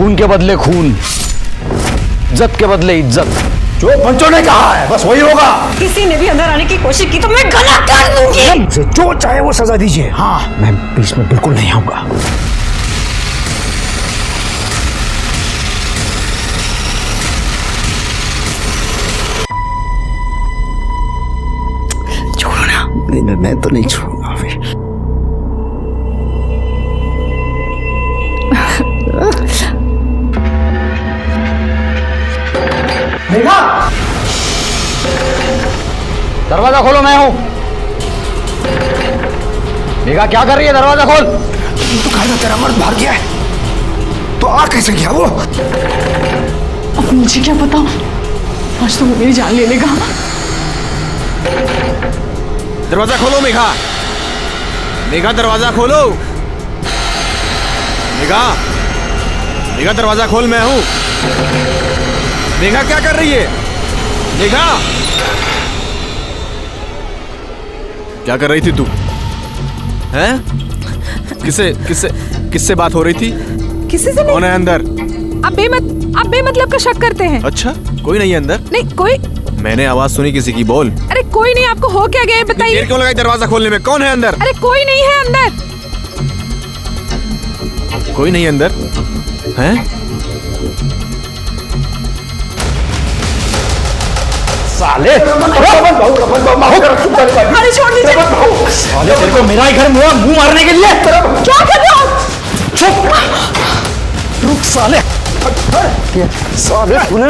खून के बदले खून, इज्जत के बदले इज्जत। जो पंचों ने कहा है बस वही होगा। किसी ने भी अंदर आने की कोशिश की तो मैं गला काट दूंगी। मुझे जो चाहे वो सजा दीजिए। हाँ, मैं बीच में बिल्कुल नहीं आऊंगा। छोड़ना नहीं, मैं तो नहीं छोड़ूंगा फिर। मेघा, दरवाजा खोलो, मैं हूं। मेघा क्या कर रही है? दरवाजा खोल। तो कहा था तेरा मर्द भाग गया है, तो आ कैसे गया वो? अब मुझे क्या पता, आज तो वो मेरी जान ले लेगा। दरवाजा खोलो मेघा, मेघा दरवाजा खोलो। मेघा, मेघा दरवाजा खोल, मैं हूं। मेघा क्या कर रही है? मेघा क्या कर रही थी तू? हैं? किससे बात हो रही थी? किसी से नहीं। कौन है अंदर? आप बेमतलब का शक करते हैं। अच्छा, कोई नहीं है अंदर? नहीं कोई। मैंने आवाज सुनी किसी की, बोल। अरे कोई नहीं, आपको हो क्या गया बताइए। देर क्यों लगाई दरवाजा खोलने में? कौन है अंदर? अरे कोई नहीं है अंदर। कोई नहीं अंदर? हैं? साले, अरे छोड़ दीजिए। साले तेरे को मेरा ही घर मुंह मारने के लिए? क्या कर रहे हो? चुप, रुक साले। साले तूने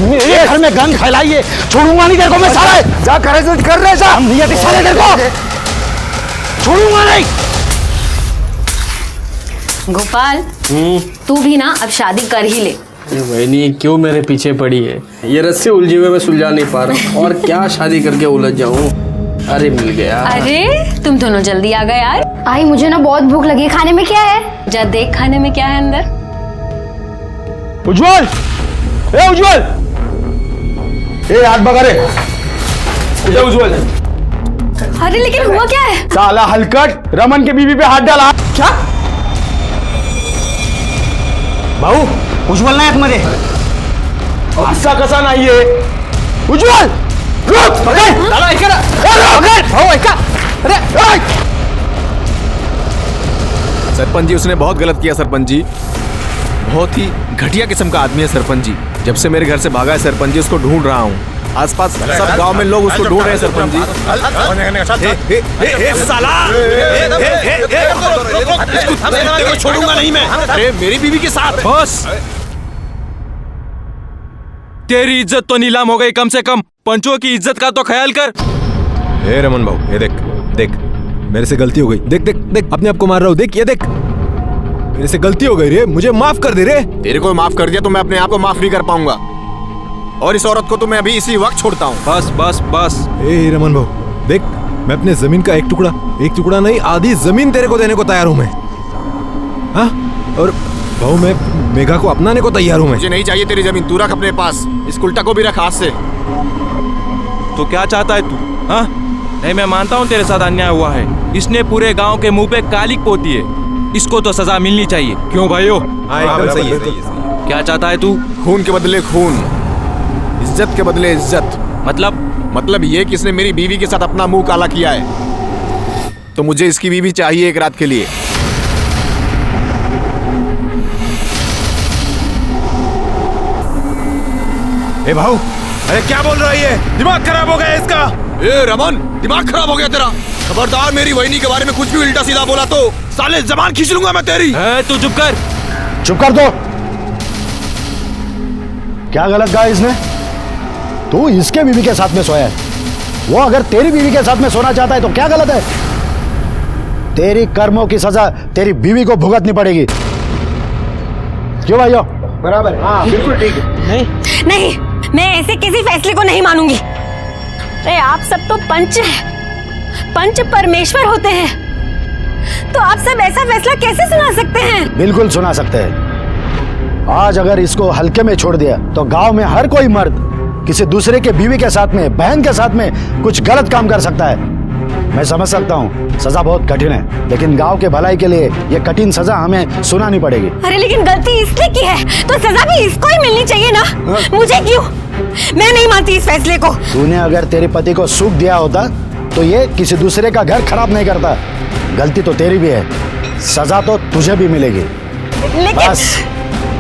मेरे घर में गंद फैलाई है, छोड़ूंगा नहीं तेरे को मैं। साले जा कर रहे जा, हम नहीं आते साले तेरे को छोड़ूंगा नहीं। गोपाल, तू भी ना अब शादी कर ही ले। वही क्यों मेरे पीछे पड़ी है? ये रस्से उलझे हुए मैं सुलझा नहीं पा रहा हूँ, और क्या शादी करके उलझ जाऊँ। अरे मिल गया। अरे तुम दोनों जल्दी आ गए यार। आई मुझे ना बहुत भूख लगी, खाने में क्या है? जा देख खाने में क्या है अंदर। उज्जवल, ए उज्जवल, ए हाथ भगा रे। उज्जवल, अरे लेकिन हुआ क्या है? साला हलकट रमन के बीवी पे हाथ डाला। क्या भाऊ? उज्जवल नाही आतमध्ये, असा कसा नाहीये? उज्जवल रुक, दादा ऐका ना, भाऊ ऐका। अरे सरपंच जी, उसने बहुत गलत किया सरपंच जी। बहुत ही घटिया किस्म का आदमी है सरपंच जी। जब से मेरे घर से भागा है सरपंच जी, उसको ढूंढ रहा हूँ। आसपास सब गांव में लोग उसको ढूंढ रहे हैं सरपंच जी। छोड़ूंगा नहीं मैं। अरे मेरी बीवी के साथ। बस, तेरी इज्जत तो नीलाम हो गई, कम से कम पंचों की इज्जत का तो ख्याल कर। हे रमन भाऊ, ये देख देख, मेरे से गलती हो गई। देख देख देख, अपने आप को मार रहा हूँ। देख ये देख, मेरे से गलती हो गई रे, मुझे माफ कर दे रे। तेरे को माफ कर दिया तो मैं अपने आप को माफ नहीं कर पाऊंगा, और इस औरत को तो मैं अभी इसी वक्त छोड़ता हूँ। बस बस बस। ए रमन भाऊ देख, मैं अपने जमीन का एक टुकड़ा नहीं, आधी जमीन तेरे को देने को तैयार हूँ मैं। हाँ, और भाऊ मैं मेघा को अपनाने को तैयार हूँ मैं। मुझे नहीं चाहिए तेरी जमीन, तू रख अपने पास। इस उल्टा को भी रख हाथ से। तो क्या चाहता है तू? हाँ, नहीं मैं मानता हूँ तेरे साथ अन्याय हुआ है। इसने पूरे गांव के मुंह पे कालिक पोती है, इसको तो सजा मिलनी चाहिए। क्यों भाइयों? हाँ, सही है। क्या चाहता है तू? खून के बदले खून, इज्जत के बदले इज्जत। मतलब ये कि इसने मेरी बीवी के साथ अपना मुंह काला किया है, तो मुझे इसकी बीवी चाहिए एक रात के लिए। ए भाऊ, अरे क्या बोल रहा है ये? दिमाग खराब हो गया इसका। ए रमन, दिमाग खराब हो गया तेरा। खबरदार मेरी वहिनी के बारे में कुछ भी उल्टा सीधा बोला तो साले जबान खींच लूंगा मैं तेरी। तू चुप कर। चुप कर दो। क्या गलत कहा इसने? तू इसके बीवी के साथ में सोया है, वो अगर तेरी बीवी के साथ में सोना चाहता है तो क्या गलत है? तेरी कर्मों की सजा तेरी बीवी को भुगतनी पड़ेगी। क्यों भाइयों? बराबर है। हाँ बिल्कुल ठीक है। नहीं, मैं ऐसे किसी फैसले को नहीं मानूंगी। अरे आप सब तो पंच परमेश्वर होते हैं, तो आप सब ऐसा फैसला कैसे सुना सकते हैं? बिल्कुल सुना सकते हैं। आज अगर इसको हल्के में छोड़ दिया तो गांव में हर कोई मर्द किसी दूसरे के बीवी के साथ में, बहन के साथ में कुछ गलत काम कर सकता है। मैं समझ सकता हूँ सजा बहुत कठिन है, लेकिन गांव के भलाई के लिए ये कठिन सजा हमें सुनानी पड़ेगी। अरे लेकिन गलती इसने की है तो सजा भी इसको ही मिलनी चाहिए ना। मुझे क्यों? मैं नहीं मानती इस फैसले को। तूने अगर तेरे पति को सुख दिया होता तो ये किसी दूसरे का घर खराब नहीं करता। गलती तो तेरी भी है, सजा तो तुझे भी मिलेगी। लेकिन बस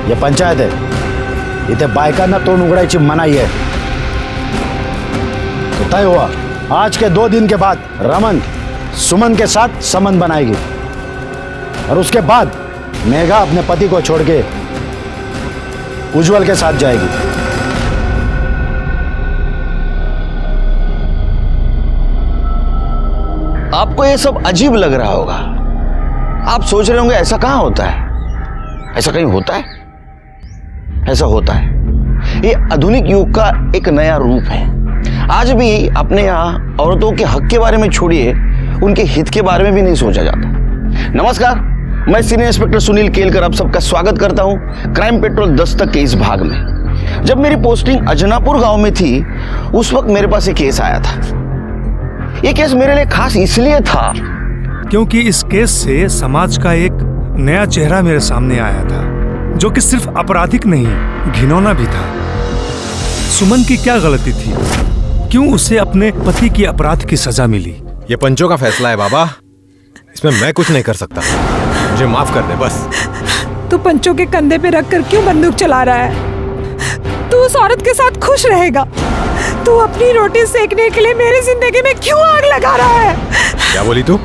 ये पंचायत है, इथे बायकांना तोंड उघडायची मनाई है। तो तय हुआ, आज के 2 दिन के बाद रमन सुमन के साथ संबंध बनाएगी और उसके बाद मेघा अपने पति को छोड़ के उज्जवल के साथ जाएगी। आपको ये सब अजीब लग रहा होगा। आप सोच रहे होंगे ऐसा कहां होता है, ऐसा कहीं होता है? ऐसा होता है। ये आधुनिक युग का एक नया रूप है। आज भी अपने यहाँ औरतों के हक के बारे में छोड़िए, उनके हित के बारे में भी नहीं सोचा जाता। नमस्कार, मैं सीनियर इंस्पेक्टर सुनील केलकर आप सबका स्वागत करता हूँ क्राइम पेट्रोल दस्तक के इस भाग में। जब मेरी पोस्टिंग अजनापुर गांव में थी, उस वक्त मेरे पास एक केस आया था। ये केस मेरे लिए खास इसलिए था क्योंकि इस केस से समाज का एक नया चेहरा मेरे सामने आया था, जो कि सिर्फ आपराधिक नहीं, घिनौना भी था। सुमन की क्या गलती थी? क्यों उसे अपने पति की अपराध की सजा मिली? ये पंचों का फैसला है बाबा, इसमें मैं कुछ नहीं कर सकता। मुझे माफ कर दे बस। तू पंचों के कंधे पे रखकर क्यों बंदूक चला रहा है? तू उस औरत के साथ खुश रहेगा? तू अपनी रोटी सेकने के लिए मेरी जिंदगी में क्यों आग लगा रहा है? क्या बोली तू?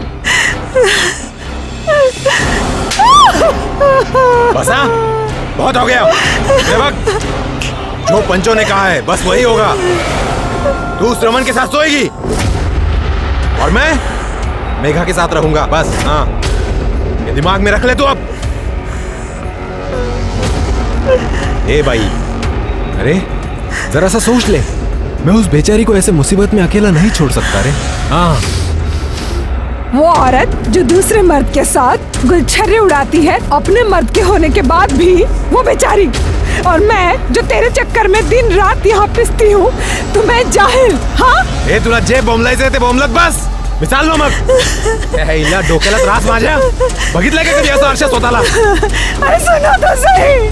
बस हाँ, बहुत हो गया। सेवक, जो पंचों ने कहा है बस वही होगा। तू उस रमन के साथ सोएगी और मैं मेघा के साथ रहूंगा, बस। हाँ, ये दिमाग में रख ले तू अब। ए भाई, अरे जरा सा सोच ले, मैं उस बेचारी को ऐसे मुसीबत में अकेला नहीं छोड़ सकता रे। हाँ, वो औरत जो दूसरे मर्द के साथ गुलछर्रे उड़ाती है अपने मर्द के होने के बाद भी, वो बेचारी। और मैं जो तेरे चक्कर में दिन रात यहाँ पिसती हूँ, तो मैं जाहिल? हाँ, ए तुला जे बोंबलायचे ते बोंबलत बस, मिसाल नो मग। हिला डोक्याला त्रास माझ्या, बघितलं का कधी असं अर्षा स्वतःला? अरे सुनो तो सही।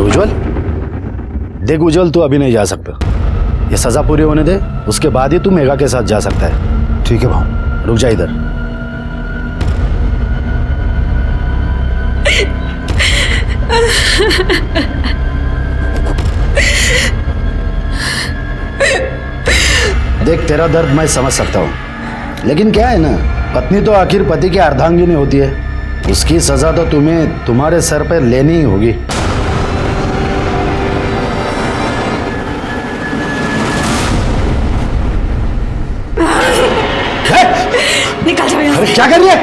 उज्जवल, देख उज्जवल, तू अभी नहीं जा सकता। ये सजा पूरी होने दे, उसके बाद ही तू मेघा के साथ जा सकता है। ठीक है भाऊ, रुक जा इधर। देख, तेरा दर्द मैं समझ सकता हूँ, लेकिन क्या है ना, पत्नी तो आखिर पति की अर्धांगिनी होती है। उसकी सजा तो तुम्हें तुम्हारे सर पे लेनी ही होगी। निकल जाओ यहाँ अरे से। क्या कर रही है?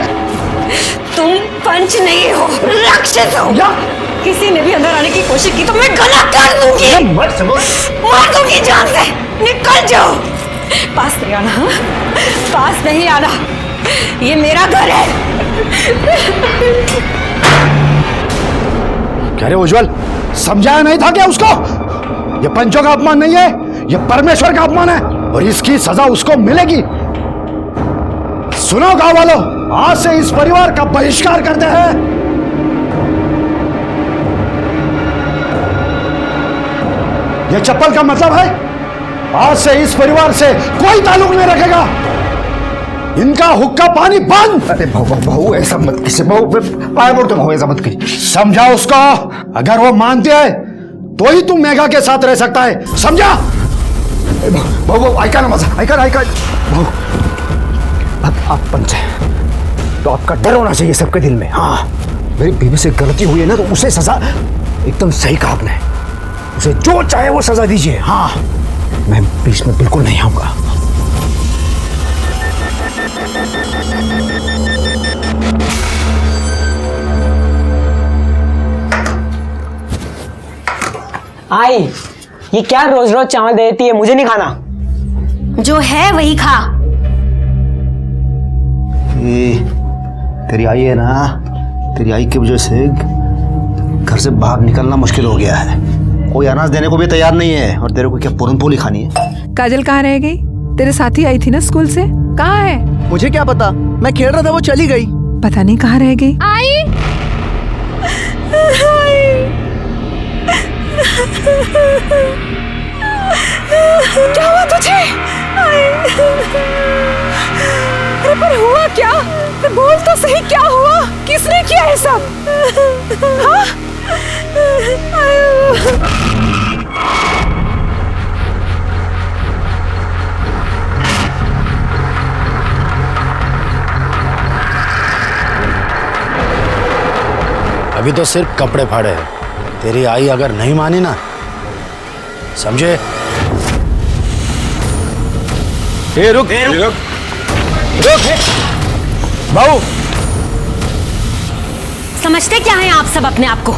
तुम पंच नहीं हो, राक्षस हो। किसी ने भी अंदर आने की कोशिश की तो मैं गला काट दूंगी, मार दूंगी जान से। निकल जाओ, पास नहीं आना। हाँ? पास नहीं आना, ये मेरा घर है। कह रहे उज्जवल, समझाया नहीं था क्या उसको? ये पंचों का अपमान नहीं है, ये परमेश्वर का अपमान है और इसकी सजा उसको मिलेगी। सुनो गांव वालों, आज से इस परिवार का बहिष्कार करते हैं। यह चप्पल का मतलब है, आज से इस परिवार से कोई ताल्लुक नहीं रखेगा। इनका हुक्का पानी बंद। अरे बहू ऐसा मत कीजिए, बहू पाया पड़ता हूँ, ऐसा मत कीजिए। समझा उसको, अगर वो मानती है तो ही तुम मेघा के साथ रह सकता है, समझा? बहू ऐका ना माझा, ऐका बहू, आप पंच है तो आपका डर होना चाहिए सबके दिल में। हाँ, मेरी बीवी से गलती हुई है ना, तो उसे सजा, एकदम सही कहा आपने, उसे जो चाहे वो सजा दीजिए। हाँ, मैं बीच में बिल्कुल नहीं आऊंगा। आई, ये क्या रोज रोज चावल देती है? मुझे नहीं खाना। जो है वही खा। तेरी आई है ना, तेरी आई की वजह से घर से बाहर निकलना मुश्किल हो गया है। कोई अनाज देने को भी तैयार नहीं है। और तेरे को क्या पूरन पोली खानी है? काजल कहाँ रह गई? तेरे साथी आई थी ना स्कूल से, कहाँ है? मुझे क्या पता, मैं खेल रहा था, वो चली गई। पता नहीं कहाँ रह गई। आई क्या हुआ तुझे? अरे पर हुआ क्या? बोल तो सही, क्या हुआ? किसने किया है सब? हाँ? अभी तो सिर्फ कपड़े फाड़े हैं। तेरी आई अगर नहीं मानी ना, समझे? रुक भाऊ। समझते क्या हैं आप सब अपने आप को?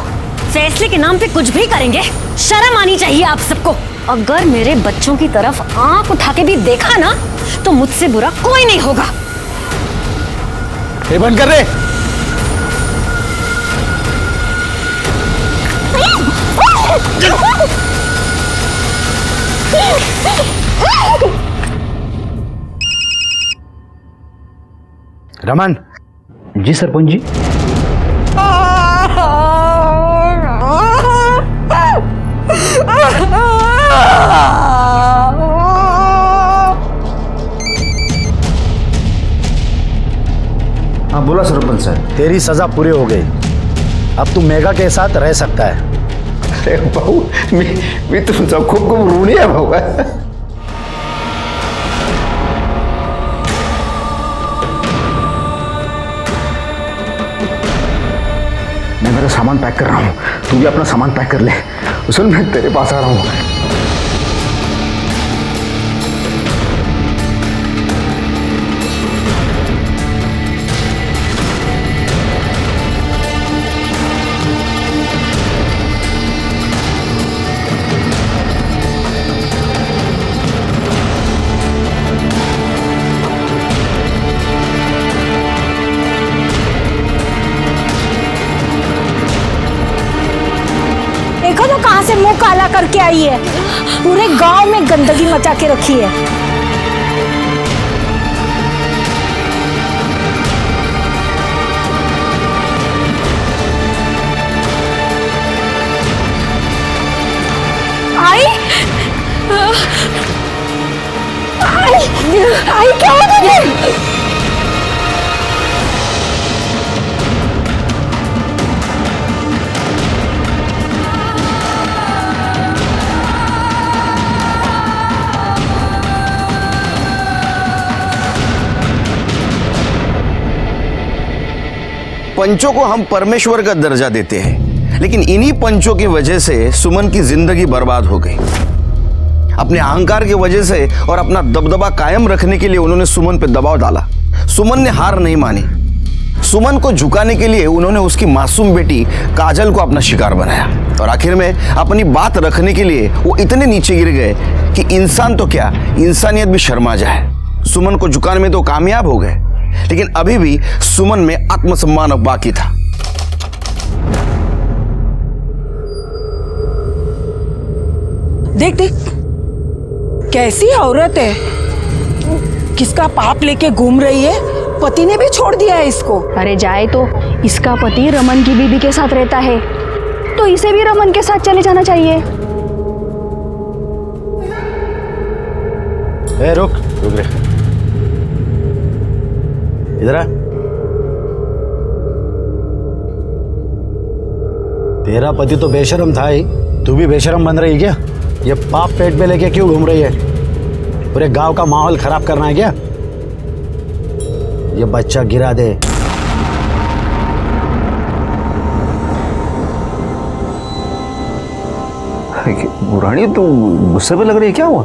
फैसले के नाम पे कुछ भी करेंगे? शर्म आनी चाहिए आप सबको। अगर मेरे बच्चों की तरफ आंख उठा के भी देखा ना तो मुझसे बुरा कोई नहीं होगा। ये बंद कर दे। रमन। जी सरपंच जी। हाँ बोला सरपंच साहब। तेरी सजा पूरी हो गई, अब तू मेघा के साथ रह सकता है। अरे भाऊ, मी तुमचा खूप खूप ऋणी आहे भाऊ। मैं मेरा सामान पैक कर रहा हूँ, तू भी अपना सामान पैक कर ले। सुन, मैं तेरे पास आ रहा हूँ। देखो तो कहां से मुंह काला करके आई है। पूरे गांव में गंदगी मचा के रखी है। आई आई क्या हो गया? पंचों को हम परमेश्वर का दर्जा देते हैं, लेकिन इन्हीं पंचों की वजह से सुमन की जिंदगी बर्बाद हो गई। अपने अहंकार की वजह से और अपना दबदबा कायम रखने के लिए उन्होंने सुमन पर दबाव डाला। सुमन ने हार नहीं मानी। सुमन को झुकाने के लिए उन्होंने उसकी मासूम बेटी काजल को अपना शिकार बनाया, और आखिर में अपनी बात रखने के लिए वो इतने नीचे गिर गए कि इंसान तो क्या, इंसानियत भी शर्मा जाए। सुमन को झुकाने में तो कामयाब हो गए, लेकिन अभी भी सुमन में आत्मसम्मान अब बाकी था। देख देख कैसी औरत है, किसका पाप लेके घूम रही है। पति ने भी छोड़ दिया है इसको। अरे जाए तो, इसका पति रमन की बीवी के साथ रहता है, तो इसे भी रमन के साथ चले जाना चाहिए। ए रुक रुक रे, इधर आ। तेरा पति तो बेशरम था ही, तू भी बेशरम बन रही है क्या? ये पाप पेट पे लेके क्यों घूम रही है? पूरे गांव का माहौल खराब करना है क्या? ये बच्चा गिरा दे। रानी तू गुस्से पे लग रही है, क्या हुआ?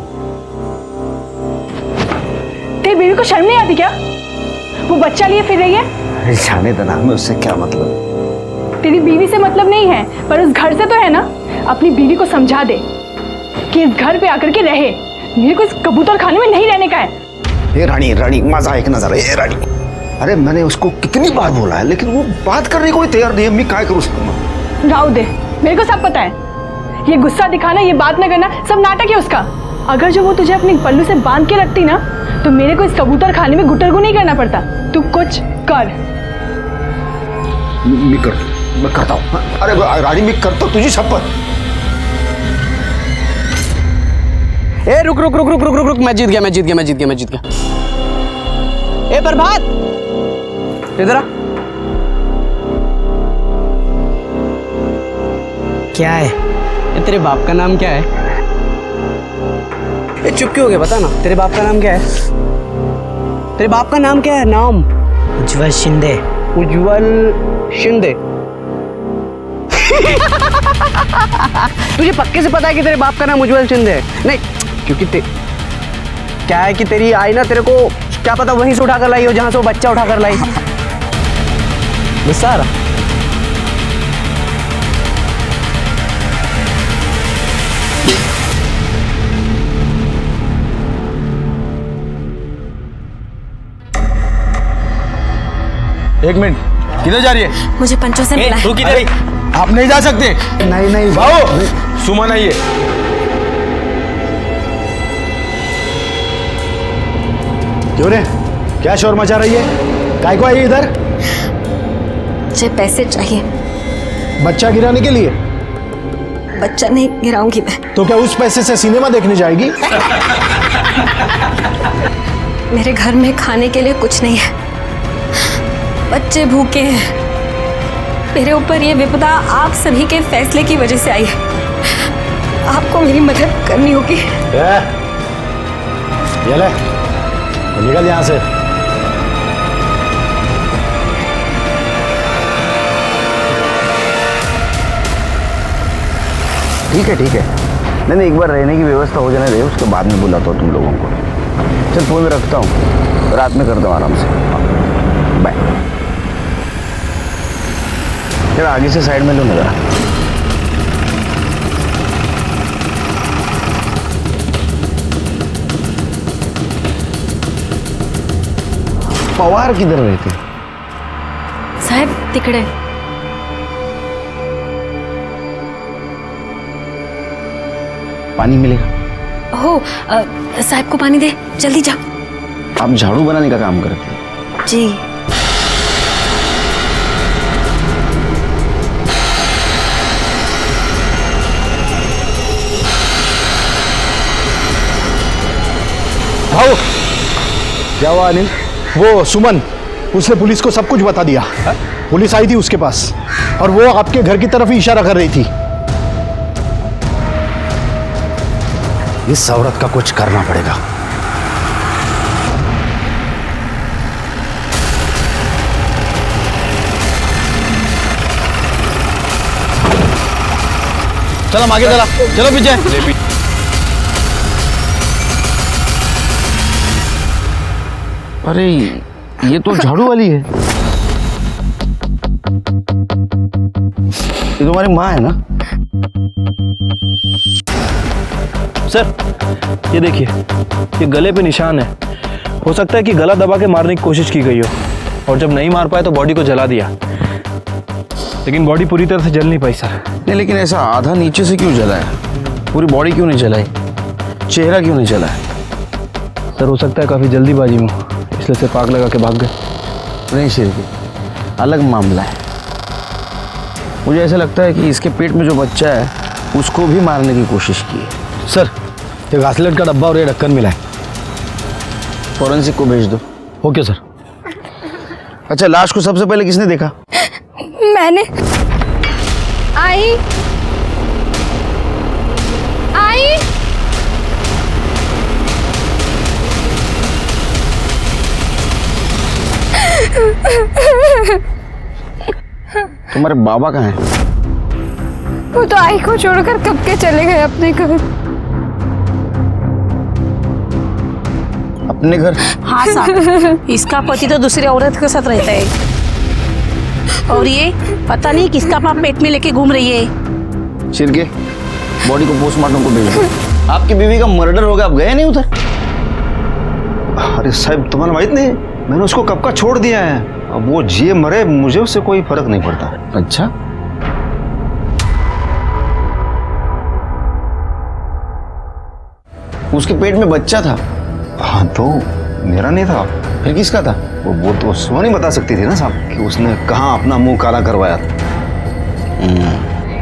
तेरी बीवी को शर्म नहीं आती क्या? वो बच्चा लिए फिर रही है। अरे जाने देना, हमें उससे क्या मतलब? तेरी बीवी से मतलब नहीं है, पर उस घर से तो है ना। अपनी बीवी को समझा दे कि इस घर पे आकर के रहे। मेरे को इस कबूतर खाने में नहीं रहने का है। ये रानी रानी मजा एक नजर है। रानी, अरे मैंने उसको कितनी बार बोला है, लेकिन वो बात करने को ही तैयार नहीं है। मैं क्या करूँ? राव दे, मेरे को सब पता है। ये गुस्सा दिखाना, ये बात न करना, सब नाटक है उसका। अगर जो वो तुझे अपने पल्लू से बांध के रखती ना, तो मेरे को इस कबूतर खाने में गुटरगु नहीं करना पड़ता। तू कुछ कर। मैं करता हूँ। अरे रानी, मैं करता हूँ, तुझी शपथ। ए रुक रुक रुक रुक रुक रुक रुक, मैं जीत गया। ए प्रभात, इधर आ। क्या है ये? तेरे बाप का नाम क्या है? ए चुप क्यों हो गया? बता ना, तेरे बाप का नाम क्या है? तेरे बाप का नाम क्या है? नाम? उज्जवल शिंदे। तुझे पक्के से पता है कि तेरे बाप का नाम उज्जवल शिंदे है? नहीं, क्योंकि क्या है कि तेरी आई ना, तेरे को क्या पता वहीं से उठा कर लाई हो जहां से वो बच्चा उठा कर लाई। गुस्सा आ रहा? एक मिनट, किधर जा रही है? मुझे पंचों से मिला है। तू किधर? आप नहीं जा सकते। नहीं भाऊ, सुमन आई है। क्यों रे, क्या शोर मचा रही है? काय को आई इधर? मुझे पैसे चाहिए। बच्चा गिराने के लिए? बच्चा नहीं गिराऊंगी मैं। तो क्या उस पैसे से सिनेमा देखने जाएगी? मेरे घर में खाने के लिए कुछ नहीं है, बच्चे भूखे हैं। मेरे ऊपर ये विपदा आप सभी के फैसले की वजह से आई है। आपको मेरी मदद करनी होगी। ये ले, निकल यहां से। ठीक है। नहीं, एक बार रहने की व्यवस्था हो जाने दे, उसके बाद में बुलाता हूँ तुम लोगों को। चल फोन में रखता हूँ, रात में करता हूँ आराम से। बाय। जरा आगे से साइड में लो ना। पवार किधर रहते? साहब तिकड़े। पानी मिलेगा? हो साहब को पानी दे, जल्दी जाओ। आप झाड़ू बनाने का काम करते हैं? जी। भाऊ, क्या हुआ अनिल? वो सुमन, उसने पुलिस को सब कुछ बता दिया। पुलिस आई थी उसके पास और वो आपके घर की तरफ ही इशारा कर रही थी। इस औरत का कुछ करना पड़ेगा। चलो आगे चला, चलो पीछे। अरे ये तो झाड़ू वाली है। ये तुम्हारी माँ है ना? सर ये देखिए, ये गले पे निशान है। हो सकता है कि गला दबा के मारने की कोशिश की गई हो और जब नहीं मार पाए तो बॉडी को जला दिया, लेकिन बॉडी पूरी तरह से जल नहीं पाई सर। नहीं, लेकिन ऐसा आधा नीचे से क्यों जलाया? पूरी बॉडी क्यों नहीं जलाई? चेहरा क्यों नहीं जला? सर हो सकता है काफ़ी जल्दीबाजी में, इसलिए से पाग लगा के भाग गए। नहीं शेरगी, अलग मामला है। मुझे ऐसा लगता है कि इसके पेट में जो बच्चा है उसको भी मारने की कोशिश की है। सर, ये घासलेट का डब्बा और ये ढक्कन मिला है, फॉरेंसिक को भेज दो। Okay sir. अच्छा, लाश को सबसे पहले किसने देखा? मैंने। आई तुम्हारे बाबा कहाँ हैं? वो तो आई को छोड़कर कब के चले गए अपने घर। अपने घर? हाँ साहब, इसका पति तो दूसरी औरत के साथ रहता है और ये पता नहीं किसका पाप पेट में लेके घूम रही है। सिरके, बॉडी को पोस्टमार्टम को भेज दो। आपकी बीवी का मर्डर हो गया, आप गए नहीं उधर? अरे साहब, तुम्हारा माहित नहीं, मैंने उसको कब का छोड़ दिया है। अब वो जिए मरे, मुझे उससे कोई फर्क नहीं पड़ता। अच्छा, उसके पेट में बच्चा था। हाँ तो मेरा नहीं था। फिर किसका था? वो तो सुमन ही बता सकती थी ना साहब कि उसने कहाँ अपना मुंह काला करवाया था।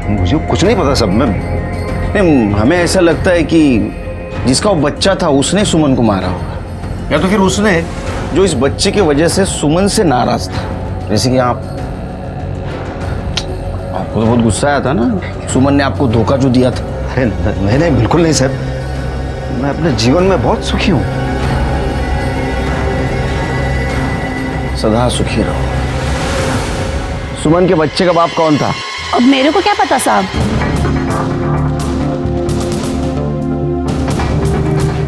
मुझे कुछ नहीं पता सब में। नहीं, हमें ऐसा लगता है कि जिसका वो बच्चा था उसने सुमन को मारा होगा, या तो फिर उसने जो इस बच्चे की वजह से सुमन से नाराज था। जैसे कि आपको तो बहुत गुस्सा आया था ना, सुमन ने आपको धोखा जो दिया था। अरे नहीं नहीं, बिल्कुल नहीं साहब, मैं अपने जीवन में बहुत सुखी हूँ। सदा सुखी रहो। सुमन के बच्चे का बाप कौन था? अब मेरे को क्या पता साहब।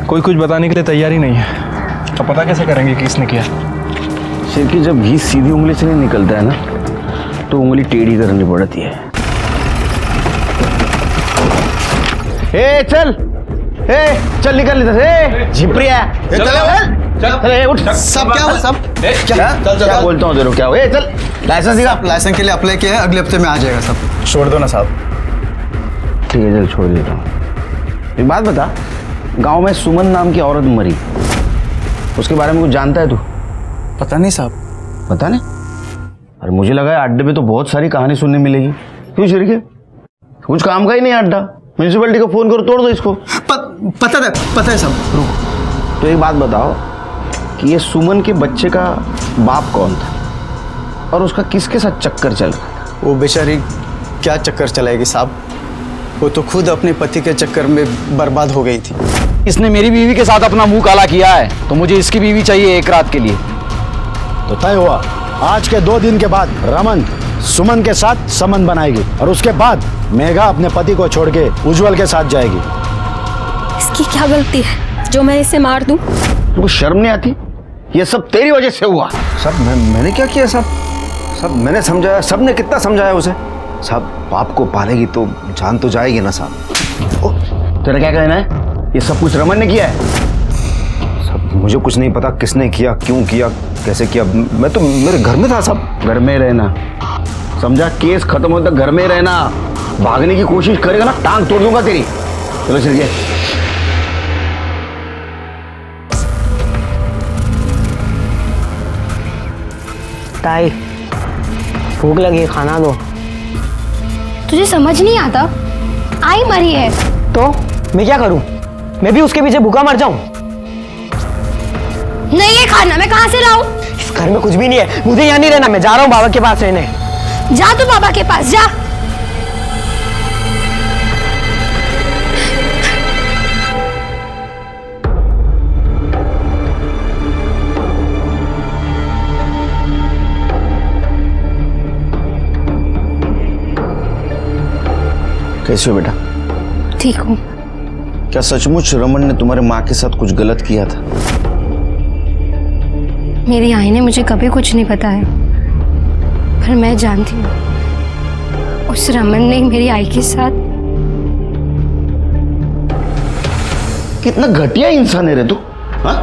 कोई कुछ बताने के लिए तैयार ही नहीं है, तो पता कैसे करेंगे कि किसने किया। सिर की जब घी सीधी उंगली से नहीं निकलता है ना, तो उंगली टेढ़ी करनी पड़ती है। ए चल, चल निकल इधर से, झिपरिया। चल उठ। सब क्या हुआ सब? क्या बोलता हूँ तेरे को, क्या हुआ? चल, लाइसेंस दिखा। लाइसेंस के लिए अप्लाई किया है, अगले हफ्ते में आ जाएगा सब। छोड़ दो ना साहब। ठीक है चल, छोड़ देता हूँ। एक बात बता, गांव में सुमन नाम की औरत मरी, उसके बारे में कुछ जानता है तू? पता नहीं साहब। पता नहीं? अरे मुझे लगा है अड्डे पे तो बहुत सारी कहानी सुनने मिलेगी। क्यों शिरके, कुछ काम का ही नहीं अड्डा। म्यूनसिपैलिटी को फोन करो, तोड़ दो इसको। पता है सब। रुक, तो एक बात बताओ कि ये सुमन के बच्चे का बाप कौन था और उसका किसके साथ चक्कर चल रहा था? वो बेचारी क्या चक्कर चलाएगी साहब, वो तो खुद अपने पति के चक्कर में बर्बाद हो गई थी। इसने मेरी बीवी के साथ अपना मुंह काला किया है, तो मुझे इसकी बीवी चाहिए एक रात के लिए। तो तय हुआ, आज के 2 दिन के बाद रमन सुमन के साथ संबंध बनाएगी और उसके बाद मेघा अपने पति को छोड़ के उज्जवल के साथ जाएगी। इसकी क्या गलती है जो मैं इसे मार दूं? तुमको शर्म नहीं आती? ये सब तेरी वजह से हुआ। साहब मैंने क्या किया साहब? सब मैंने समझाया, सब ने कितना समझाया उसे। साहब बाप को पालेगी तो जान तो जाएगी ना साहब। तेरा क्या कहना है? ये सब कुछ रमन ने किया है? साहब मुझे कुछ नहीं पता किसने किया, क्यों किया, कैसे किया। मैं तो मेरे घर में था साहब। घर में रहना, समझा? केस खत्म होने तक घर में रहना। भागने की कोशिश करेगा ना, टांग तोड़ दूंगा तेरी। चलो चलिए। ताई भूख लगी, खाना दो। तुझे समझ नहीं आता? आई मरी है तो मैं क्या करूं? मैं भी उसके पीछे भूखा मर जाऊं? नहीं है खाना, मैं कहाँ से लाऊं? इस घर में कुछ भी नहीं है, मुझे यहाँ नहीं रहना। मैं जा रहा हूँ बाबा के पास रहने। जा तू बाबा के पास जा। कैसे हो बेटा? ठीक हूँ। क्या सचमुच रमन ने तुम्हारे माँ के साथ कुछ गलत किया था? मेरी आई ने मुझे कभी कुछ नहीं बताया, पर मैं जानती हूँ उस रमन ने मेरी आई के साथ। कितना घटिया इंसान है रे तू, हाँ?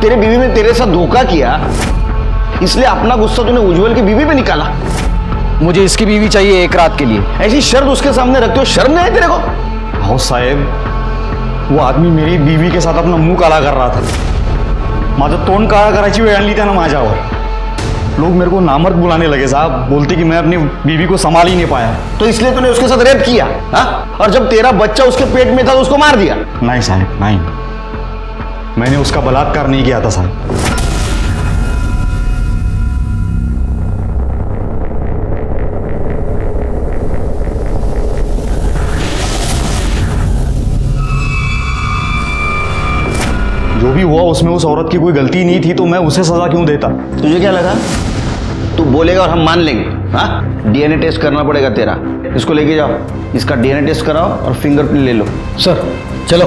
तेरे बीवी ने तेरे साथ धोखा किया, इसलिए अपना गुस्सा तूने उज्जवल की बीवी पे निकाला। मुझे इसकी बीवी चाहिए एक रात के लिए। ऐसी शर्त उसके सामने रखते हो, शर्म नहीं है तेरे को? हाँ साहेब, वो आदमी मेरी बीवी के साथ अपना मुंह काला कर रहा था। माझं तोंड काळा करायची वेळ आणली त्यानं माझ्यावर। लोग मेरे को नामर्द बुलाने लगे साहब, बोलते कि मैं अपनी बीवी को संभाल ही नहीं पाया। तो इसलिए तूने उसके साथ रेप किया, हाँ? और जब तेरा बच्चा उसके पेट में था तो उसको मार दिया? नहीं साहब नहीं, मैंने उसका बलात्कार नहीं किया था साहब। जो भी हुआ उसमें उस औरत की कोई गलती नहीं थी, तो मैं उसे सजा क्यों देता? तुझे क्या लगा तू बोलेगा और हम मान लेंगे? हाँ, डीएनए टेस्ट करना पड़ेगा तेरा। इसको लेके जाओ, इसका डीएनए टेस्ट कराओ और फिंगरप्रिंट ले लो। सर चलो।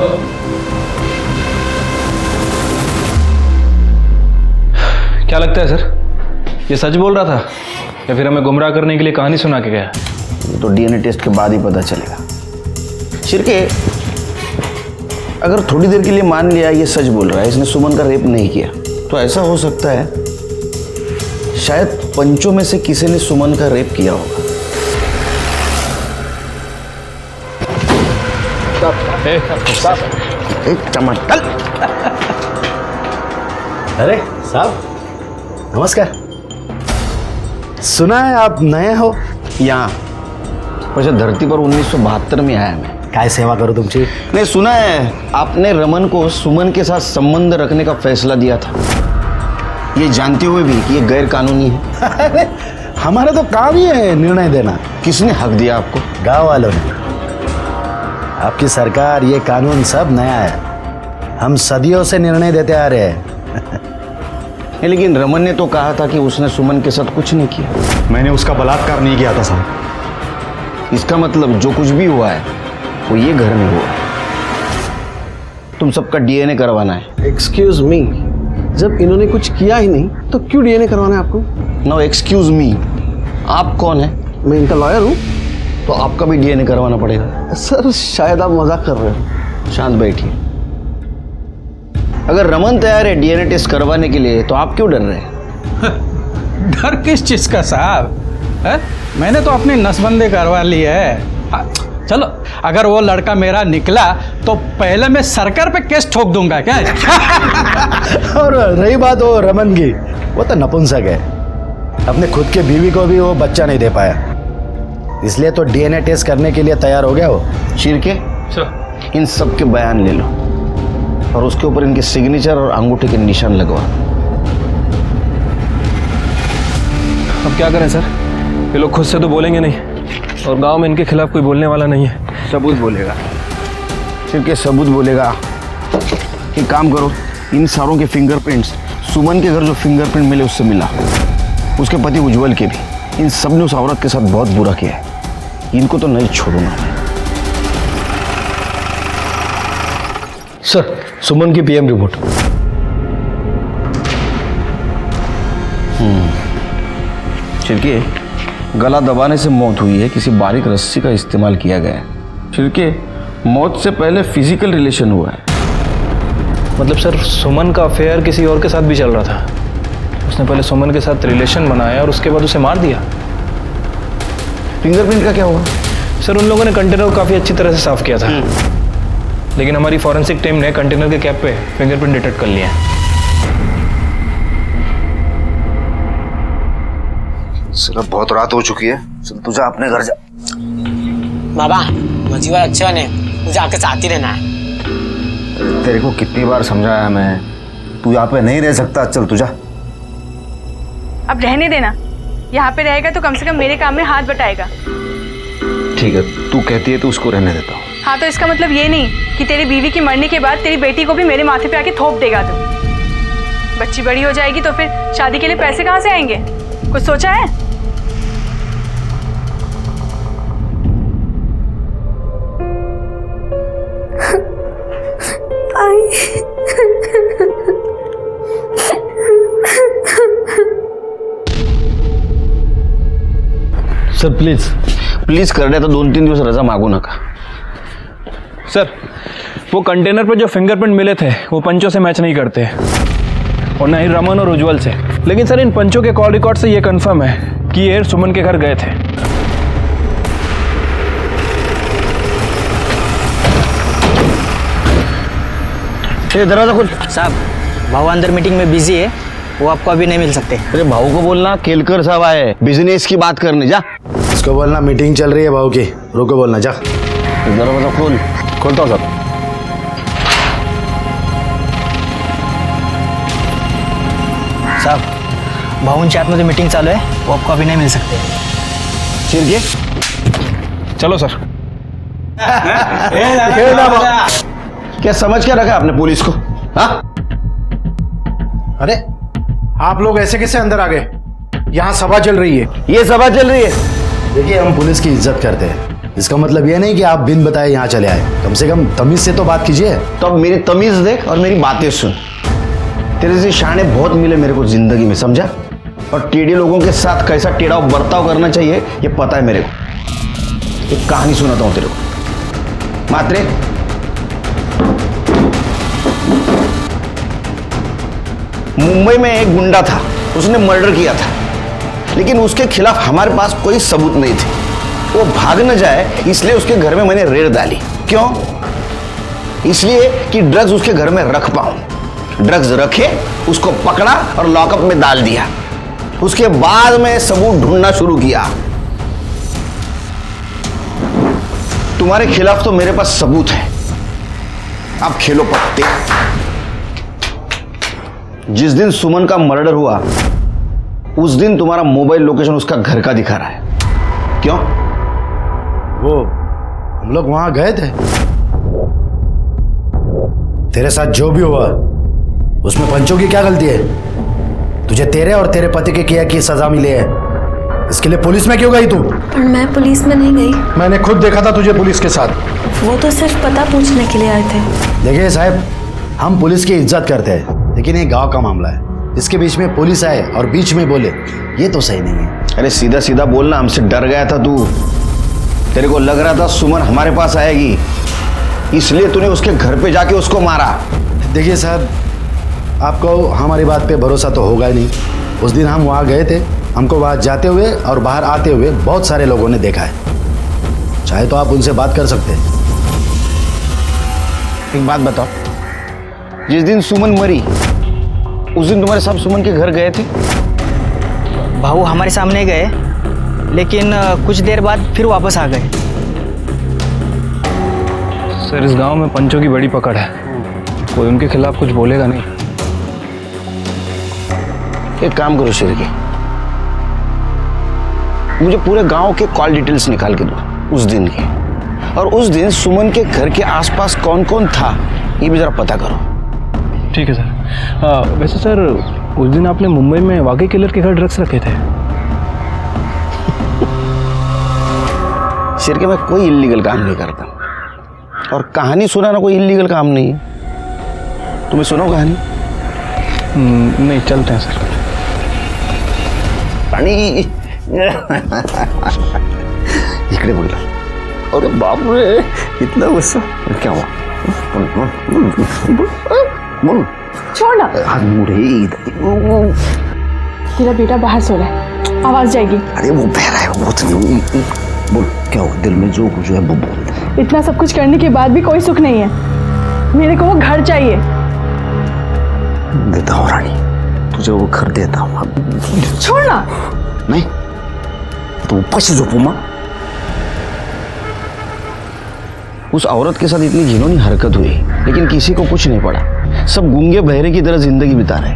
क्या लगता है सर, ये सच बोल रहा था या फिर हमें गुमराह करने के लिए कहानी सुना के गया? तो डीएनए टेस्ट के बाद ही पता चलेगा। शिरके, अगर थोड़ी देर के लिए मान लिया ये सच बोल रहा है, इसने सुमन का रेप नहीं किया, तो ऐसा हो सकता है शायद पंचों में से किसी ने सुमन का रेप किया होगा। एक चमटल। अरे साहब नमस्कार। सुना है आप नए हो यहाँ वैसे धरती पर 1972 में आया मैं। काय सेवा करूं तुमची? नहीं, सुना है आपने रमन को सुमन के साथ संबंध रखने का फैसला दिया था, ये जानते हुए भी कि ये गैर कानूनी है। हमारा तो काम ही है निर्णय देना। किसने हक दिया आपको? गांव वालों ने। आपकी सरकार, ये कानून सब नया है। हम सदियों से निर्णय देते आ रहे हैं। लेकिन रमन ने तो कहा था कि उसने सुमन के साथ कुछ नहीं किया। मैंने उसका बलात्कार नहीं किया था साहब। इसका मतलब जो कुछ भी हुआ है वो ये घर में हुआ है। तुम सबका डीएनए करवाना है। एक्सक्यूज मी, जब इन्होंने कुछ किया ही नहीं तो क्यों डीएनए करवाना है आपको? नो एक्सक्यूज मी, आप कौन है? मैं इनका लॉयर हूँ। तो आपका भी डीएनए करवाना पड़ेगा। सर शायद आप मजाक कर रहे हो। शांत बैठिए। अगर रमन तैयार है डीएनए टेस्ट करवाने के लिए तो आप क्यों डर रहे हैं? डर किस चीज का साहब है? मैंने तो अपनी नसबंदी करवा ली है। चलो, अगर वो लड़का मेरा निकला तो पहले मैं सरकार पे केस ठोक दूंगा क्या? और रही बात वो रमन की, वो तो नपुंसक है। अपने खुद के बीवी को भी वो बच्चा नहीं दे पाया, इसलिए तो डीएनए टेस्ट करने के लिए तैयार हो गया वो। शिरके, इन सब के बयान ले लो और उसके ऊपर इनके सिग्नेचर और अंगूठे के निशान लगवा। अब क्या करें सर? ये लोग खुद से तो बोलेंगे नहीं और गांव में इनके खिलाफ कोई बोलने वाला नहीं है। सबूत बोलेगा। शिरके सबूत बोलेगा। एक काम करो, इन सारों के फिंगरप्रिंट्स सुमन के घर जो फिंगरप्रिंट मिले उससे मिला, उसके पति उज्जवल के भी। इन सब ने उस औरत के साथ बहुत बुरा किया है, इनको तो नहीं छोड़ूंगा मैं। सर, सुमन की पीएम रिपोर्ट। छिड़के, गला दबाने से मौत हुई है, किसी बारीक रस्सी का इस्तेमाल किया गया है। छिड़के, मौत से पहले फिजिकल रिलेशन हुआ है। मतलब सर, सुमन का अफेयर किसी और के साथ भी चल रहा था। उसने पहले सुमन के साथ रिलेशन बनाया और उसके बाद उसे मार दिया। फिंगरप्रिंट का क्या हुआ? सर, उन लोगों ने कंटेनर को काफ़ी अच्छी तरह से साफ किया था, लेकिन हमारी फॉरेंसिक टीम ने कंटेनर के कैप पे फिंगरप्रिंट डिटेक्ट कर लिए हैं। सिर्फ बहुत रात हो चुकी है, चल तू जा अपने घर जा। बाबा, मजीवा अच्छा ने मुझे आपके साथ ही रहना है। तेरे को कितनी बार समझाया मैं, तू यहाँ पे नहीं रह सकता, चल तू जा। अब रहने देना, यहाँ पे रहेगा तो कम से कम मेरे काम में हाथ बटाएगा। ठीक है, तू कहती है तो उसको रहने देता हूँ। हाँ, तो इसका मतलब ये नहीं कि तेरी बीवी की मरने के बाद तेरी बेटी को भी मेरे माथे पे आके थोप देगा तू। बच्ची बड़ी हो जाएगी तो फिर शादी के लिए पैसे कहाँ से आएंगे? कुछ सोचा है? सर प्लीज कर दे, तो 2-3 दिवस रजा मांगू नका। सर, वो कंटेनर पर जो फिंगरप्रिंट मिले थे वो पंचों से मैच नहीं करते और ना ही रमन और उज्जवल से। लेकिन सर, इन पंचों के कॉल रिकॉर्ड से ये कंफर्म है कि ये सुमन के घर गए थे। दरवाजा खोल। साहब, भाऊ अंदर मीटिंग में बिजी है, वो आपको अभी नहीं मिल सकते। अरे भाऊ को बोलना केलकर साहब आए बिजनेस की बात करने। जा, इसको बोलना मीटिंग चल रही है भाऊ की, रुको बोलना। जा, दरवाजा खोल। खोलता हूँ सर। साहब, भाऊ चैट में जो मीटिंग चालू है वो आपको अभी नहीं मिल सकते। चिरके, चलो सर। क्या समझ के रखा आपने पुलिस को? हाँ? अरे आप लोग ऐसे कैसे अंदर आ गए? यहाँ सभा चल रही है। ये सभा चल रही है। देखिए, हम पुलिस की इज्जत करते हैं, इसका मतलब ये नहीं कि आप बिन बताए यहाँ चले आए। कम से कम तमीज से तो बात कीजिए। तो अब मेरी तमीज देख और मेरी बातें सुन। तेरे से शाने बहुत मिले मेरे को जिंदगी में, समझा? और टेढ़े लोगों के साथ कैसा टेढ़ा बर्ताव करना चाहिए ये पता है मेरे को। एक कहानी सुनाता हूँ तेरे को। मात्रे, मुंबई में एक गुंडा था, उसने मर्डर किया था, लेकिन उसके खिलाफ हमारे पास कोई सबूत नहीं थे। वो भाग न जाए इसलिए उसके घर में मैंने रेड डाली। क्यों? इसलिए कि ड्रग्स उसके घर में रख पाऊं। ड्रग्स रखे, उसको पकड़ा और लॉकअप में डाल दिया। उसके बाद में सबूत ढूंढना शुरू किया। तुम्हारे खिलाफ तो मेरे पास सबूत है। अब खेलो पत्ते। जिस दिन सुमन का मर्डर हुआ उस दिन तुम्हारा मोबाइल लोकेशन उसका घर का दिखा रहा है। क्यों? वो हम लोग वहां गए थे। तेरे साथ जो भी हुआ उसमें पंचों की क्या गलती है? तुझे तेरे और तेरे पति के किया की सजा मिली है, इसके लिए पुलिस में क्यों गई तू? पर मैं पुलिस में नहीं गई। मैंने खुद देखा था तुझे पुलिस के साथ। वो तो सिर्फ पता पूछने के लिए आए थे। देखिए साहब, हम पुलिस की इज्जत करते हैं, लेकिन ये गांव का मामला है। इसके बीच में पुलिस आए और बीच में बोले, ये तो सही नहीं है। अरे सीधा सीधा बोलना। हमसे डर गया था तू। तेरे को लग रहा था सुमन हमारे पास आएगी, इसलिए तूने उसके घर पे जाके उसको मारा। देखिए साहब, आपको हमारी बात पे भरोसा तो होगा ही नहीं। उस दिन हम वहाँ गए थे, हमको वहाँ जाते हुए और बाहर आते हुए बहुत सारे लोगों ने देखा है। चाहे तो आप उनसे बात कर सकते हैं। एक बात बताओ, जिस दिन सुमन मरी उस दिन तुम्हारे साहब सुमन के घर गए थे? भाऊ हमारे सामने गए, लेकिन कुछ देर बाद फिर वापस आ गए। सर, इस गांव में पंचों की बड़ी पकड़ है, कोई उनके खिलाफ कुछ बोलेगा नहीं। एक काम करो शिरके, मुझे पूरे गांव के कॉल डिटेल्स निकाल के दो उस दिन के, और उस दिन सुमन के घर के आसपास कौन कौन था ये भी जरा पता करो। ठीक है सर। वैसे सर, उस दिन आपने मुंबई में वाकई किलर के घर ड्रग्स रखे थे? शिरके, मैं कोई इल्लीगल काम नहीं करता, और कहानी सुनाना कोई इल्लीगल काम नहीं है। तुम्हें सुनो कहानी? नहीं, चलते हैं सर। पानी इकडे बोला। अरे बाप रे, इतना गुस्सा क्या हुआ? बोल। छोड़ ना। तेरा बेटा बाहर सो रहा है, आवाज जाएगी। अरे वो बह रहा है, वो बोल क्या हुआ? दिल में जो कुछ है वो बोल। इतना सब कुछ करने के बाद भी कोई सुख नहीं है। मेरे को वो घर चाहिए। देता हूँ रानी, तुझे वो घर देता हूँ। छोड़ ना। नहीं तो ऊपर से झोंपू माँ। उस औरत के साथ इतनी घिनौनी हरकत हुई, लेकिन किसी को कुछ नहीं पड़ा। सब गूंगे बहरे की तरह जिंदगी बिता रहे।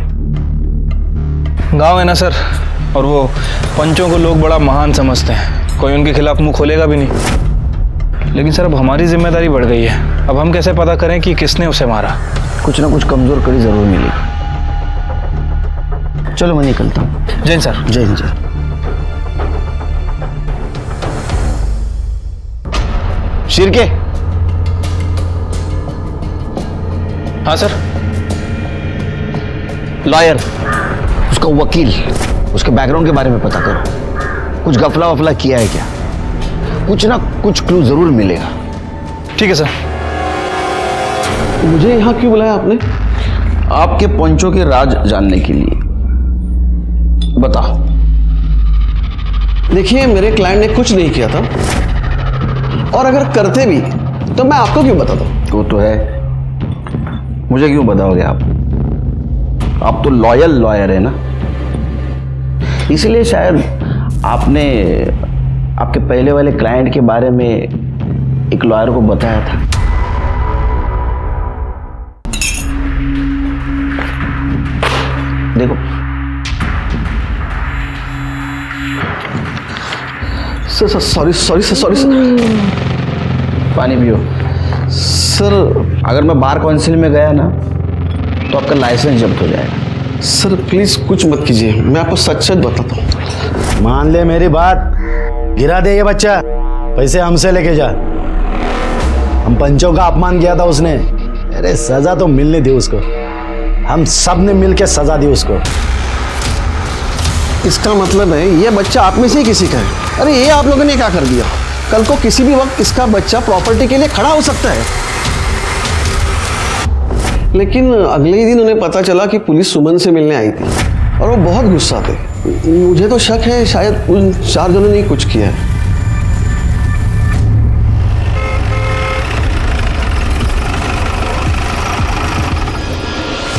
गांव है ना सर, और वो पंचों को लोग बड़ा महान समझते हैं, कोई उनके खिलाफ मुंह खोलेगा भी नहीं। लेकिन सर, अब हमारी जिम्मेदारी बढ़ गई है। अब हम कैसे पता करें कि किसने उसे मारा? कुछ ना कुछ कमजोर कड़ी जरूर मिलेगी। चलो मैं निकलता हूँ। जय हिंद सर। जय हिंद। जय। शिरके। हाँ सर। लॉयर, उसका वकील, उसके बैकग्राउंड के बारे में पता करो। कुछ गफला वफला किया है क्या? कुछ ना कुछ क्लू जरूर मिलेगा। ठीक है सर। मुझे यहाँ क्यों बुलाया आपने? आपके पंचों के राज जानने के लिए। बताओ। देखिए, मेरे क्लाइंट ने कुछ नहीं किया था, और अगर करते भी तो मैं आपको क्यों बताता? वो तो है, मुझे क्यों बताओगे आप? आप तो लॉयल लॉयर है ना, इसलिए शायद आपने आपके पहले वाले क्लाइंट के बारे में एक लॉयर को बताया था। देखो सॉरी सर। पानी पियो। सर, अगर मैं बार काउंसिल में गया ना तो आपका लाइसेंस जब्त हो जाएगा। सर प्लीज कुछ मत कीजिए, मैं आपको सच सच बताता हूँ। मान ले मेरी बात, गिरा दे ये बच्चा, पैसे हमसे लेके जा। हम पंचों का अपमान किया था उसने, अरे सजा तो मिलने दी उसको। हम सब ने मिलकर सजा दी उसको। इसका मतलब है ये बच्चा आप में से ही किसी का है। अरे ये आप लोगों ने क्या कर दिया? कल को किसी भी वक्त इसका बच्चा प्रॉपर्टी के लिए खड़ा हो सकता है। लेकिन अगले ही दिन उन्हें पता चला कि पुलिस सुमन से मिलने आई थी, और वो बहुत गुस्सा थे। मुझे तो शक है शायद उन 4 जनों ने कुछ किया है।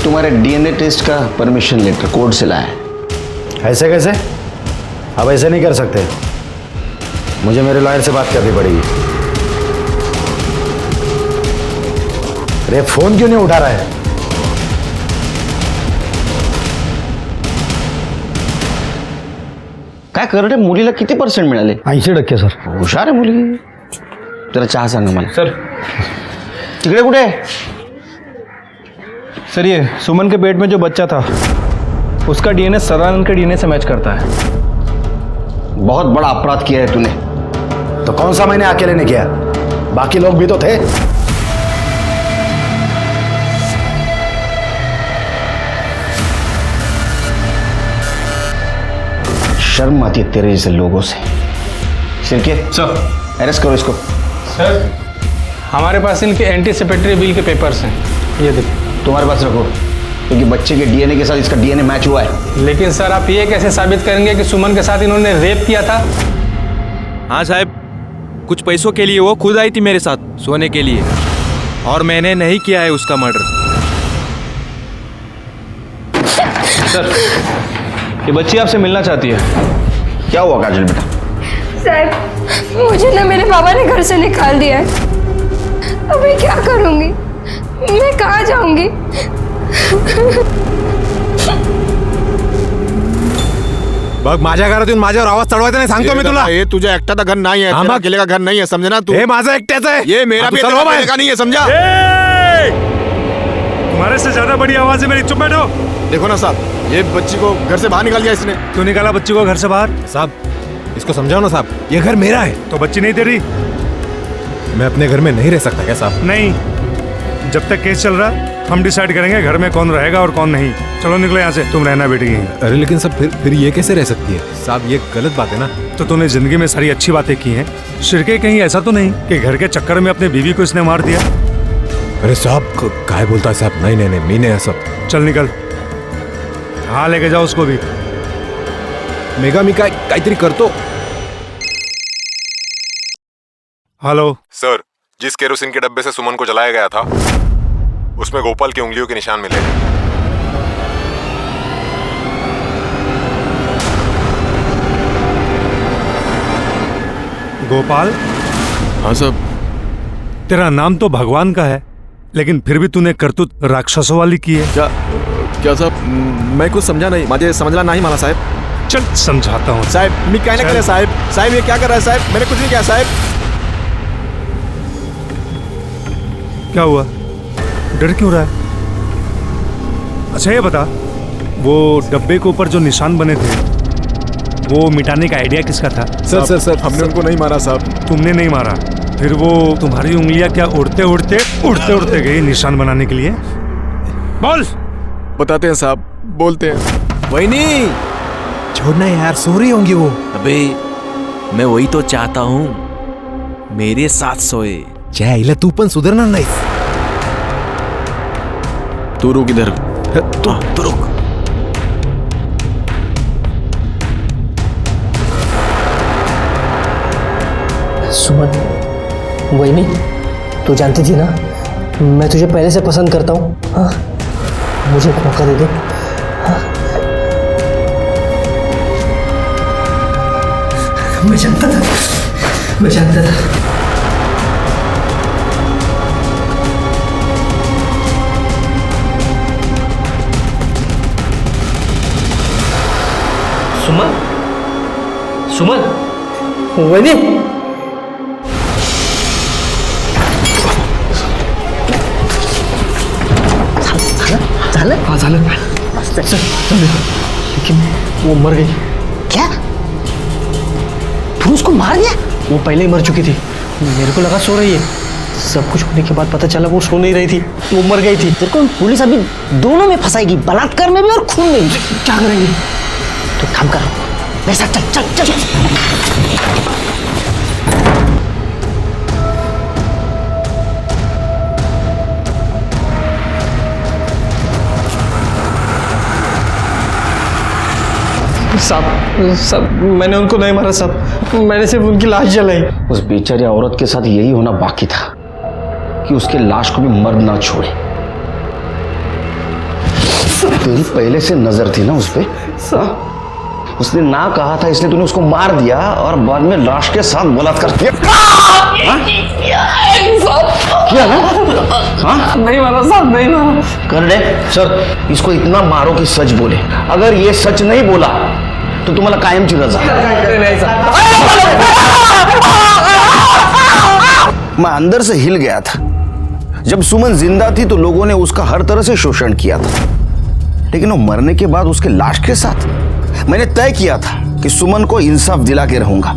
तुम्हारे डीएनए टेस्ट का परमिशन लेटर कोर्ट से लाया है। ऐसे कैसे? अब ऐसे नहीं कर सकते, मुझे मेरे लॉयर से बात करनी पड़ेगी। अरे फोन क्यों नहीं उठा रहा है? काय करडे मुलीला किती % मिळाले? 80% सर. हुशार आहे मुलगी. जरा चहा सांगा मला. सर तिकडे कुठे? सर ये सुमन के पेट में जो बच्चा था उसका डीएनए सदानंद के डीएनए से मैच करता है। बहुत बड़ा अपराध किया है तूने। तो कौन सा मैंने अकेले ने किया? बाकी लोग भी तो थे। शर्म आती है तेरे जैसे लोगों से। शिरके सर अरेस्ट करो इसको। सर हमारे पास इनके एंटीसिपेटरी बिल के पेपर्स हैं, ये देखिए। तुम्हारे पास रखो, क्योंकि बच्चे के डीएनए के साथ इसका डीएनए मैच हुआ है। लेकिन सर आप ये कैसे साबित करेंगे कि सुमन के साथ इन्होंने रेप किया था? हाँ साहब, कुछ पैसों के लिए वो खुद आई थी मेरे साथ सोने के लिए, और मैंने नहीं किया है उसका मर्डर। सर ये बच्ची आपसे मिलना चाहती है। क्या हुआ काजल बेटा? साहब मुझे ना मेरे बाबा ने घर से निकाल दिया है, अब मैं क्या करूंगी? मैं कहाँ जाऊंगी? बघ माझ्या घरात येऊन माझ्यावर आवाज चढवायचा नाही, सांगतो मी तुला. ये तुझे एकटा घर नहीं है, तेरा अकेले का घर नहीं है, समझे ना तू? हे माझा एकट्याचा आहे. ये मेरा भी चलो अकेले का नहीं है, समझा? तुम्हारे से ज्यादा बड़ी आवाज है मेरी, चुप बैठो। देखो ना साहब, ये बच्ची को घर से बाहर निकाल दिया इसने। क्यों निकाला बच्ची को घर से बाहर? साहब इसको समझाओ ना साहब, ये घर मेरा है। तो बच्ची नहीं तेरी? मैं अपने घर में नहीं रह सकता क्या साहब? नहीं, जब तक केस चल रहा हम डिसाइड करेंगे घर में कौन रहेगा और कौन नहीं। चलो निकलो यहाँ से, तुम रहना बेटी यहीं। अरे लेकिन सब फिर ये कैसे रह सकती है साहब? ये गलत बात है ना। तो तूने जिंदगी में सारी अच्छी बातें की हैं, शिरके कहीं ऐसा तो नहीं कि घर के चक्कर में अपनी बीवी को इसने मार दिया? अरे साहब काय बोलता है साहब? नहीं नहीं नहीं, मी नहीं ऐसा। चल निकल, हाँ लेके जाओ उसको भी। मेगा मी काहीतरी करतो। हेलो सर, जिस केरोसिन के डब्बे से सुमन को जलाया गया था उसमें गोपाल की उंगलियों के निशान मिले। गोपाल? हाँ साहब। तेरा नाम तो भगवान का है, लेकिन फिर भी तूने करतूत राक्षसों वाली की है। क्या साहब? मैं कुछ समझा नहीं, मुझे समझला नहीं माना साहब। चल समझाता हूँ साहब। मैं क्या नहीं कर रहा साहब? साहब ये क्या कर रहा है साहब? मैंने कुछ नहीं किया साहब। क्या हुआ, डर क्यों रहा है? अच्छा ये बता, वो डब्बे के ऊपर जो निशान बने थे वो मिटाने का आइडिया किसका था? सर हमने उनको नहीं मारा साहब। तुमने नहीं मारा? फिर वो तुम्हारी उंगलियां क्या उड़ते उड़ते गई निशान बनाने के लिए? बोल। बताते हैं साहब, बोलते हैं। वही नहीं, छोड़ना यार, सो रही होंगी वो। अबे मैं वही तो चाहता हूँ, मेरे साथ सोए। चाहे तू पण सुधारणार नाही। तू रुक इधर। तू रुक। सुमन, वही नहीं, तू जानती थी ना मैं तुझे पहले से पसंद करता हूँ। हाँ, मुझे एक मौका दे दे। हाँ? मैं जानता था। सुमन, वही झालं? हाँ झालं। लेकिन वो मर गई। क्या? तू उसको मार दिया? वो पहले ही मर चुकी थी, मेरे को लगा सो रही है। सब कुछ होने के बाद पता चला वो सो नहीं रही थी, वो मर गई थी। तेरे को पुलिस अभी दोनों में फंसाएगी, बलात्कार में भी और खून में भी। क्या करेंगे? तो काम कर, मेरे साथ चल चल चल। सब मैंने उनको नहीं मारा साहब, मैंने सिर्फ उनकी लाश जलाई। उस बेचारी औरत के साथ यही होना बाकी था कि उसके लाश को भी मर्द ना छोड़े। तेरी पहले से नजर थी ना उस पे? उसने ना कहा था इसलिए तूने उसको मार दिया और बाद में लाश के साथ बलात्कार किया। क्या ना? हाँ? नहीं मारा साहब, नहीं मारा। कर दे सर, इसको इतना मारो कि सच बोले। अगर ये सच नहीं बोला तो तुम्हाला कायमची रजा। मैं अंदर से हिल गया था। जब सुमन जिंदा थी तो लोगों ने उसका हर तरह से शोषण किया था, लेकिन वो मरने के बाद उसके लाश के साथ मैंने तय किया था कि सुमन को इंसाफ दिला के रहूंगा,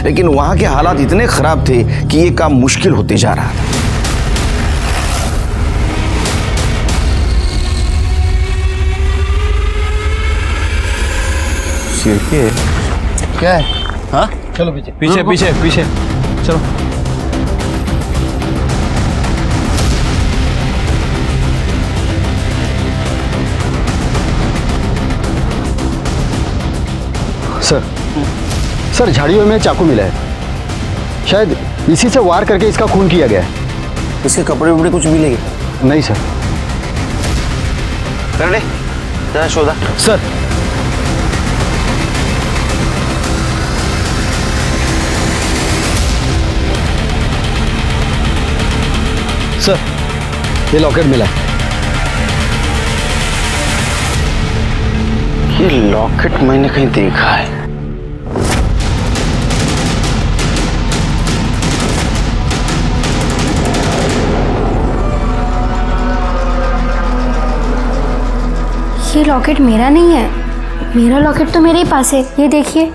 लेकिन वहां के हालात इतने खराब थे कि ये काम मुश्किल होते जा रहा था। सिर के क्या है? हाँ, चलो पीछे पीछे पीछे पीछे चलो। सर झाड़ियों में चाकू मिला है, शायद इसी से वार करके इसका खून किया गया है। इसके कपड़े वपड़े कुछ मिलेंगे? नहीं सर। कर ले जरा शोधा। सर सर ये लॉकेट मिला है। ये लॉकेट मैंने कहीं देखा है। ये लॉकेट मेरा नहीं है, मेरा लॉकेट तो मेरे ही पास है। ये देखिए।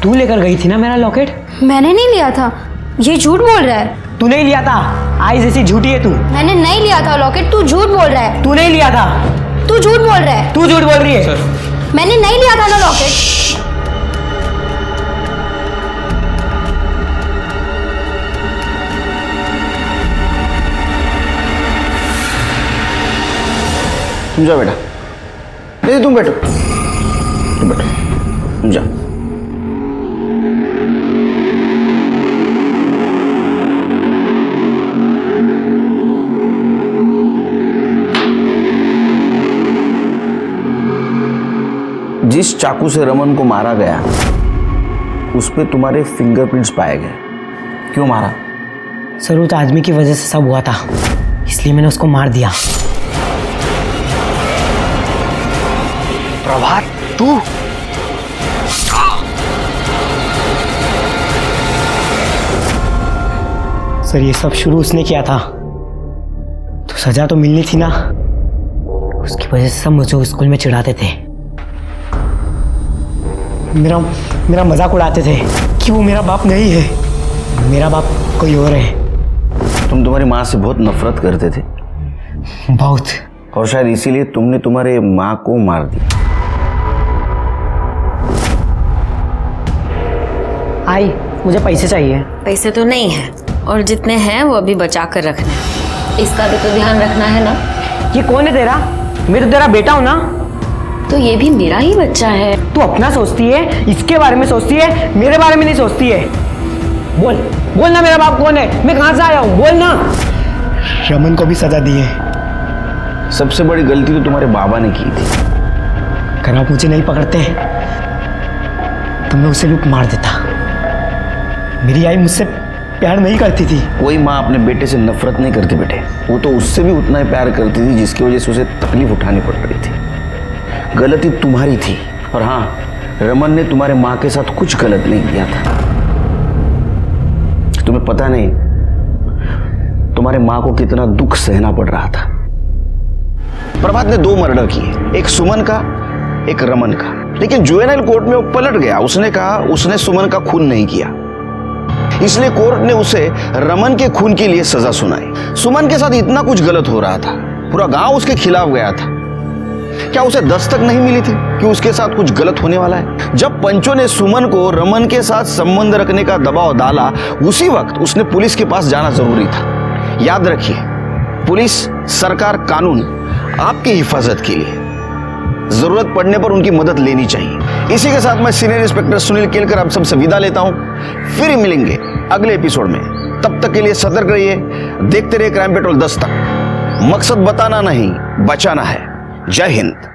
तू लेकर गई थी ना मेरा लॉकेट? मैंने नहीं लिया था, ये झूठ बोल रहा है। तू नहीं लिया था, आई जैसी झूठी है तू। मैंने नहीं लिया था लॉकेट, तू झूठ बोल रहा है। तू नहीं लिया था, तू झूठ बोल रहा है। तू झूठ बोल रही है। मैंने नहीं लिया था ना लॉकेट। तुम जाओ बेटा। नहीं तुम बैठो, तुम बैठो, तुम जाओ। जिस चाकू से रमन को मारा गया उस पे तुम्हारे फिंगरप्रिंट्स पाए गए। क्यों मारा? सर उस आदमी की वजह से सब हुआ था, इसलिए मैंने उसको मार दिया। प्रभात तू? सर ये सब शुरू उसने किया था, तो सजा तो मिलनी थी ना। उसकी वजह से सब मुझे स्कूल में चिढ़ाते थे, मेरा मजाक उड़ाते थे कि वो मेरा बाप नहीं है, मेरा बाप कोई और है। तुम तुम्हारी माँ से बहुत नफरत करते थे? बहुत। और शायद इसीलिए तुमने तुम्हारे माँ को मार दिया। आई मुझे पैसे चाहिए। पैसे तो नहीं है, और जितने हैं वो अभी बचा कर रखने हैं। इसका भी तो ध्यान रखना है ना। ये कौन है तेरा? मैं तो तेरा बेटा हूँ ना। तो ये भी मेरा ही बच्चा है। तू अपना सोचती है, इसके बारे में सोचती है, मेरे बारे में नहीं सोचती है। बोल बोल ना मेरा बाप कौन है, मैं कहाँ से आया हूँ, बोल ना। रमन को भी सजा दी है। सबसे बड़ी गलती तो तुम्हारे बाबा ने की थी। अगर आप मुझे नहीं पकड़ते तो मैं उसे भी मार देता। मेरी आई मुझसे प्यार नहीं करती थी। कोई माँ अपने बेटे से नफरत नहीं करती बेटे, वो तो उससे भी उतना ही प्यार करती थी जिसकी वजह से उसे तकलीफ उठानी पड़ रही थी। गलती तुम्हारी थी। और हाँ, रमन ने तुम्हारे माँ के साथ कुछ गलत नहीं किया था। तुम्हें पता नहीं तुम्हारे माँ को कितना दुख सहना पड़ रहा था। प्रभात ने 2 मर्डर किए, एक सुमन का एक रमन का, लेकिन जुवेनाइल कोर्ट में वो पलट गया। उसने कहा उसने सुमन का खून नहीं किया, इसलिए कोर्ट ने उसे रमन के खून के लिए सजा सुनाई। सुमन के साथ इतना कुछ गलत हो रहा था, पूरा गांव उसके खिलाफ गया था। क्या उसे दस्तक नहीं मिली थी कि उसके साथ कुछ गलत होने वाला है? जब पंचों ने सुमन को रमन के साथ संबंध रखने का दबाव डाला, उसी वक्त उसने पुलिस के पास जाना जरूरी था। याद रखिए, पुलिस, सरकार, कानून आपकी हिफाजत के लिए, जरूरत पड़ने पर उनकी मदद लेनी चाहिए। इसी के साथ मैं सीनियर इंस्पेक्टर सुनील केलकर आप सबसे विदा लेता हूं। फिर मिलेंगे अगले एपिसोड में। तब तक के लिए सतर्क रहिए, देखते रहिए क्राइम पेट्रोल 10 तक। मकसद बताना नहीं, बचाना है। जय हिंद।